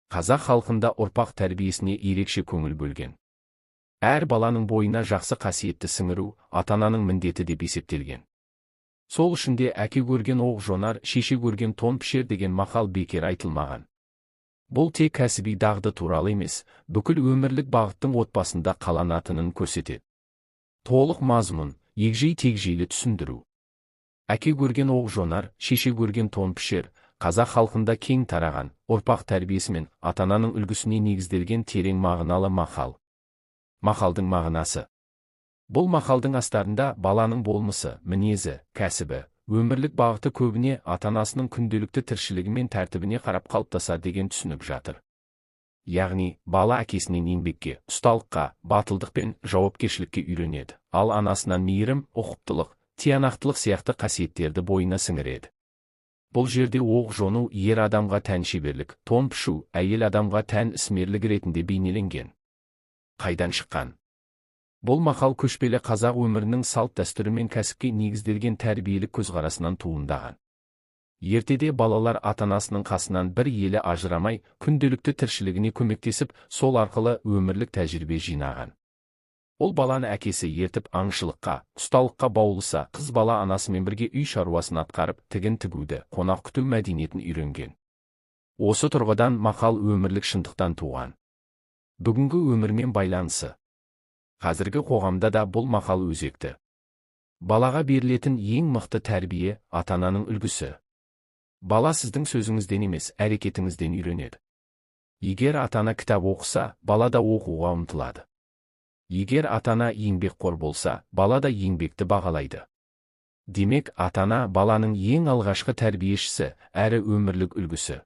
Қазақ халқында ұрпақ тәрбиесіне ерекше көңіл бөлген. Әр баланың бойына жақсы қасиетті сіңіру ата-ананың міндеті деп есептелген. Сол үшін де әке көрген оқ жонар, шеше көрген тон пішер деген мақал бекер айтылмаған. Бұл тек кәсіби дағды туралы емес, бүкіл өмірлік бағыттың отбасында қаланатынын көрсетеді. Толық мазмұн, егжей-тегжейлі түсіндіру. Әке көрген оқ жонар, шеше көрген тон пішер, қазақ халқында кең тараған, ұрпақ тәрбиесі мен ата-ананың үлгісіне негізделген терең мағыналы мақал. Мақалдың мағынасы. Бұл мақалдың астарында баланың болмысы, мінезі, кәсібі, өмірлік бағыты көбіне ата-анасының күнделікті тіршілігі мен тәртібіне қарап қалыптасады деген түсінік жатыр. Яғни, бала әкесінен еңбекке, ұсталыққа, батылдық пен жауапкершілікке үйренеді, ал анасынан мейірім, ұқыптылық, тиянақтылық сияқты қасиеттерді бойына сіңіреді. Бұл жерде оқ жону ер адамға тән шеберлік, тон пішу әйел адамға тән ісмерлік ретінде бейнеленген. Қайдан шыққан? Бұл мақал көшпелі қазақ өмірінің салт дәстүрі мен кәсіпке негізделген тәрбиелік көзқарасынан туындаған. Ертеде балалар ата-анасының қасынан бір елі ажырамай, күнделікті тіршілігіне көмектесіп, сол арқылы өмірлік тәжірибе жинаған. Ол баланы әкесі ертіп аңшылыққа, ұсталыққа баулыса, қыз бала анасымен бірге үй шаруасын атқарып, тігін тігуді, қонақ күту мәдениетін үйренген. Осы тұрғыдан мақал өмірлік шындықтан туған. Бүгінгі өмірмен байланысы. Қазіргі қоғамда да бұл мақал өзекті. Балаға берілетін ең мықты тәрбие ата-ананың үлгісі. Бала сіздің сөзіңізден емес, әрекетіңізден үйренеді. Егер ата-ана кітап оқыса, бала да оқуға ұмтылады. Егер ата-ана еңбекқор болса, бала да еңбекті бағалайды. Демек, ата-ана баланың ең алғашқы тәрбиешісі, әрі өмірлік үлгісі.